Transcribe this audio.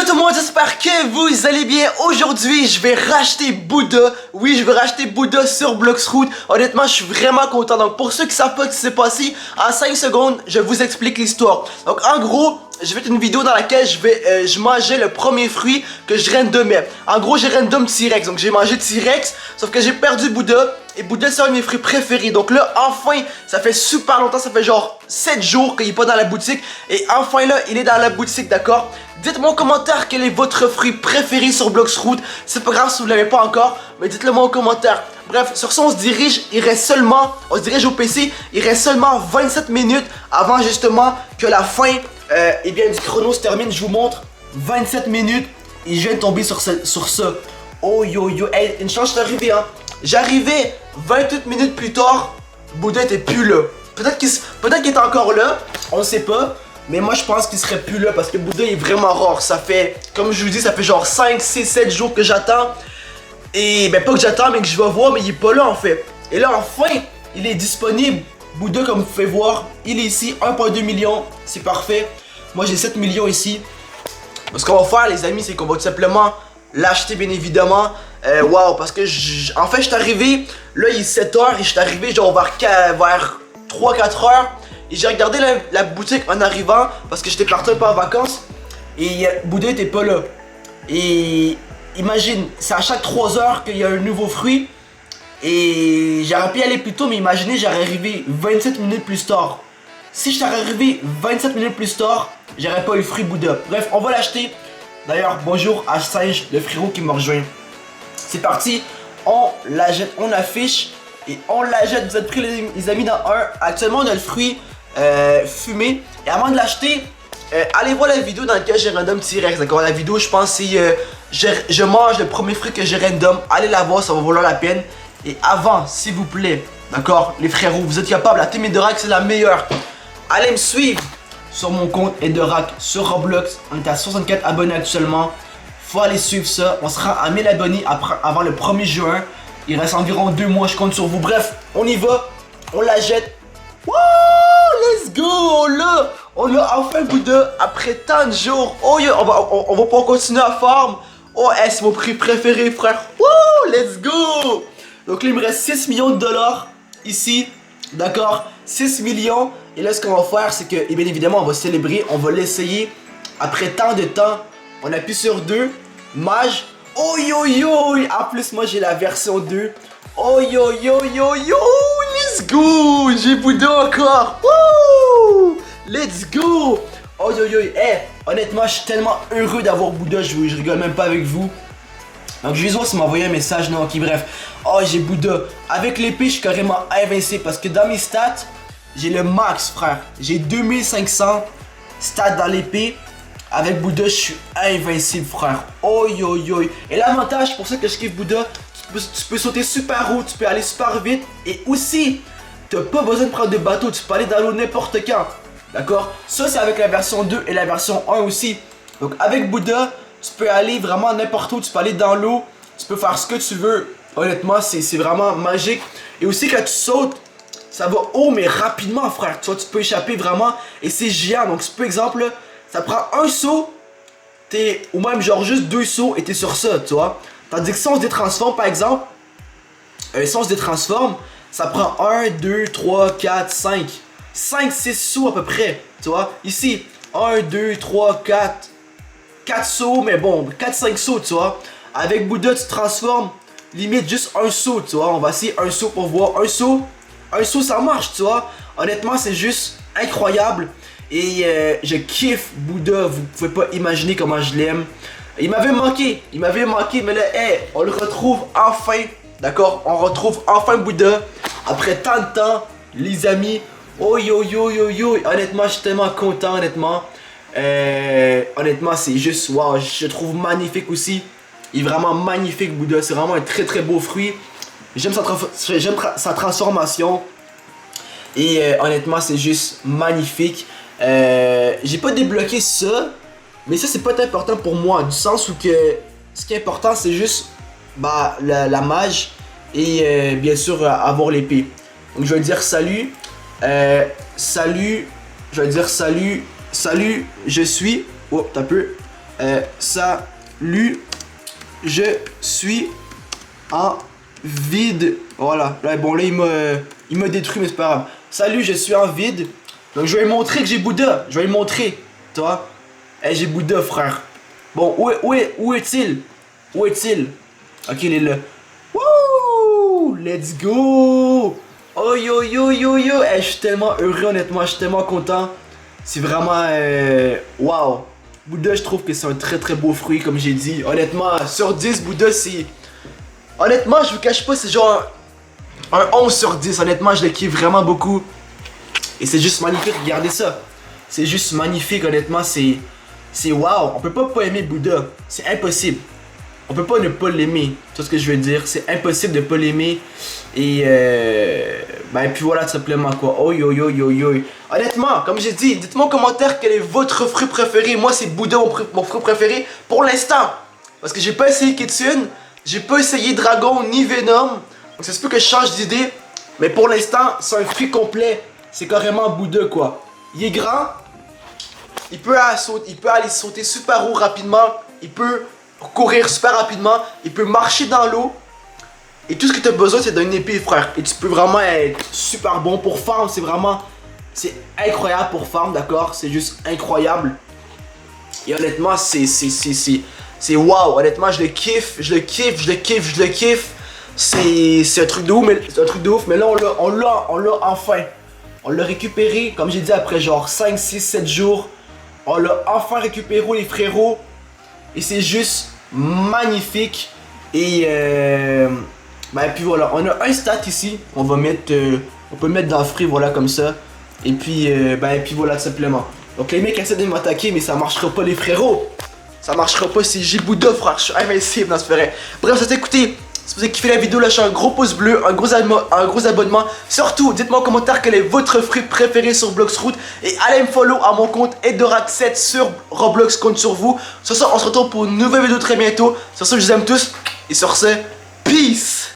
tout le monde, j'espère que vous allez bien. Aujourd'hui, je vais racheter Bouddha. Oui, je vais racheter Bouddha sur Bloxroot. Honnêtement, je suis vraiment content. Donc, pour ceux qui savent pas ce qui s'est passé, en 5 secondes, je vous explique l'histoire. Donc, en gros, je vais faire une vidéo dans laquelle je mangeais le premier fruit que je randomais. En gros, j'ai random T-Rex. Donc, j'ai mangé T-Rex, sauf que j'ai perdu Bouddha. Et Bouddha, c'est un de mes fruits préférés. Donc là, enfin, ça fait super longtemps, ça fait genre 7 jours qu'il est pas dans la boutique. Et enfin là, il est dans la boutique, d'accord? Dites-moi en commentaire quel est votre fruit préféré sur Bloxroot. C'est pas grave si vous l'avez pas encore, mais dites-le moi en commentaire. Bref, sur ça, on se dirige au PC. Il reste seulement 27 minutes avant justement que la fin eh bien, du chrono se termine. Je vous montre 27 minutes et je viens de tomber sur ça. Oh yo yo, hey, une chance, je suis arrivé, hein. J'arrivais 28 minutes plus tard, Bouddha était plus là. Peut-être qu'il est encore là, on ne sait pas. Mais moi je pense qu'il serait plus là parce que Bouddha est vraiment rare. Ça fait, comme je vous dis, ça fait genre 5, 6, 7 jours que j'attends. Et ben pas que j'attends mais que je vais voir, mais il est pas là en fait. Et là enfin, il est disponible. Bouddha, comme vous pouvez voir, il est ici, 1,2 million, c'est parfait. Moi j'ai 7 millions ici. Ce qu'on va faire les amis, c'est qu'on va tout simplement l'acheter bien évidemment. Wow, parce que en fait je suis arrivé, là il est 7h et je suis arrivé genre vers 3-4h. Et j'ai regardé la boutique en arrivant parce que j'étais parti un peu en vacances. Et Bouddha était pas là. Et imagine, c'est à chaque 3 heures qu'il y a un nouveau fruit. Et j'aurais pu y aller plus tôt, mais imaginez, j'aurais arrivé 27 minutes plus tard. Si j'étais arrivé 27 minutes plus tard, j'aurais pas eu le fruit Bouddha. Bref, on va l'acheter. D'ailleurs, bonjour à Singe, le frérot qui me rejoint. C'est parti, on la jette, on affiche et on la jette. Vous êtes pris les amis dans un. Actuellement on a le fruit fumé. Et avant de l'acheter, allez voir la vidéo dans laquelle j'ai random T-Rex. D'accord, la vidéo je pense c'est je mange le premier fruit que j'ai random. Allez la voir, ça va valoir la peine. Et avant, s'il vous plaît, d'accord, les frérots, vous êtes capables, la team Edorak c'est la meilleure. Allez me suivre sur mon compte Edorak sur Roblox. On est à 64 abonnés actuellement. Faut aller suivre ça. On sera à 1000 abonnés avant le 1er juin. Il reste environ 2 mois, je compte sur vous. Bref, on y va. On la jette. Wouh, let's go. On a enfin Bouddha après tant de jours. Oh yeah, on va pas continuer à farm. Oh, c'est mon prix préféré, frère. Wouh, let's go. Donc là, il me reste 6 millions de dollars ici. D'accord, 6 millions. Et là, ce qu'on va faire, c'est que, et bien évidemment, on va célébrer. On va l'essayer après tant de temps. On appuie sur 2. Mage. Oh yo yo. En plus, moi j'ai la version 2. Oh yo yo yo yo. Let's go. J'ai Bouddha encore. Woo. Let's go. Oh yo yo. Eh, honnêtement, je suis tellement heureux d'avoir Bouddha. Je rigole même pas avec vous. Donc, je vais voir s'il m'a envoyé un message. Non, ok, bref. Oh, j'ai Bouddha. Avec l'épée, je suis carrément invincible. Parce que dans mes stats, j'ai le max, frère. J'ai 2500 stats dans l'épée. Avec Bouddha, je suis invincible, frère. Oh yo yo. Et l'avantage, pour ça que je kiffe Bouddha, tu peux sauter super haut, tu peux aller super vite. Et aussi, t'as pas besoin de prendre de bateau, tu peux aller dans l'eau n'importe quand. D'accord? Ça, c'est avec la version 2 et la version 1 aussi. Donc, avec Bouddha, tu peux aller vraiment n'importe où, tu peux aller dans l'eau, tu peux faire ce que tu veux. Honnêtement, c'est vraiment magique. Et aussi, quand tu sautes, ça va haut, mais rapidement, frère. Tu vois, tu peux échapper vraiment. Et c'est géant. Donc, par exemple, ça prend un saut, ou même genre juste 2 sauts et t'es sur ça, tu vois. Tandis que si on se détransforme, par exemple, ça prend 1, 2, 3, 4, 5. 5, 6 sauts à peu près, tu vois. Ici, 1, 2, 3, 4. 4 sauts, mais bon, 4-5 sauts, tu vois. Avec Bouddha, tu te transformes, limite juste un saut, tu vois. On va essayer un saut pour voir. Un saut, ça marche, tu vois. Honnêtement, c'est juste incroyable. Et je kiffe Bouddha, vous pouvez pas imaginer comment je l'aime. Il m'avait manqué, mais là, hey, on le retrouve enfin. D'accord, on retrouve enfin Bouddha. Après tant de temps, les amis. Oh yo yo yo yo. Honnêtement, je suis tellement content, honnêtement. Honnêtement, c'est juste, wow, je trouve magnifique aussi. Il est vraiment magnifique, Bouddha. C'est vraiment un très très beau fruit. J'aime sa transformation. Et honnêtement, c'est juste magnifique. J'ai pas débloqué ça, mais ça c'est pas important pour moi, du sens où que ce qui est important c'est juste bah, la mage et bien sûr avoir l'épée. Donc je vais dire salut, salut, je vais dire salut, je suis, oh t'as peu, Salut, je suis en vide. Voilà. Là, bon, là, il m'a détruit, mais c'est pas grave. Salut, je suis en vide. Donc, je vais lui montrer que j'ai Bouddha. Je vais lui montrer. Toi. J'ai Bouddha, frère. Bon, où est-il? Où est-il? Ok, il est là. Wouh! Let's go! Oh yo yo yo yo! Je suis tellement heureux, honnêtement. Je suis tellement content. C'est vraiment. Waouh! Bouddha, je trouve que c'est un très très beau fruit, comme j'ai dit. Honnêtement, sur 10, Bouddha, c'est. Honnêtement, je vous cache pas, c'est genre un 11 sur 10. Honnêtement, je le kiffe vraiment beaucoup. Et c'est juste magnifique, regardez ça. C'est juste magnifique, honnêtement, c'est wow. On peut pas aimer Bouddha. C'est impossible. On peut pas ne pas l'aimer. Tu vois ce que je veux dire? C'est impossible de pas l'aimer. Et ben puis voilà tout simplement quoi. Oh yo yo yo yo. Honnêtement, comme j'ai dit, dites-moi en commentaire quel est votre fruit préféré. Moi c'est Bouddha mon fruit préféré pour l'instant. Parce que j'ai pas essayé Kitsune, j'ai pas essayé Dragon ni Venom. Donc ça se peut que je change d'idée. Mais pour l'instant, c'est un fruit complet. C'est carrément Bouddha quoi. Il est grand. Il peut aller sauter super haut rapidement. Il peut courir super rapidement. Il peut marcher dans l'eau. Et tout ce que tu as besoin, c'est d'une épée, frère. Et tu peux vraiment être super bon pour farm. C'est vraiment. C'est incroyable pour farm, d'accord? C'est juste incroyable. Et honnêtement, c'est wow. Honnêtement, je le kiffe. Je le kiffe, je le kiffe, je le kiffe. C'est un truc de ouf, mais c'est un truc de ouf. Mais là, on l'a enfin. On l'a récupéré, comme j'ai dit, après genre 5, 6, 7 jours. On l'a enfin récupéré, les frérots. Et c'est juste magnifique. Et ben puis voilà, on a un stat ici. On va mettre, on peut le mettre dans le fruit, voilà comme ça. Et puis ben puis voilà tout simplement. Donc les mecs essaient de m'attaquer, mais ça marchera pas les frérots. Ça marchera pas si j'ai Bouddha, frère. Je suis invincible dans ce vrai. Bref, ça écoutez. Si vous avez kiffé la vidéo, lâchez un gros pouce bleu, un gros abonnement. Surtout, dites-moi en commentaire quel est votre fruit préféré sur Bloxroot. Et allez me follow à mon compte Edorak7 sur Roblox, compte sur vous. Sur ça, on se retrouve pour une nouvelle vidéo très bientôt. Sur ce, je vous aime tous. Et sur ce, peace!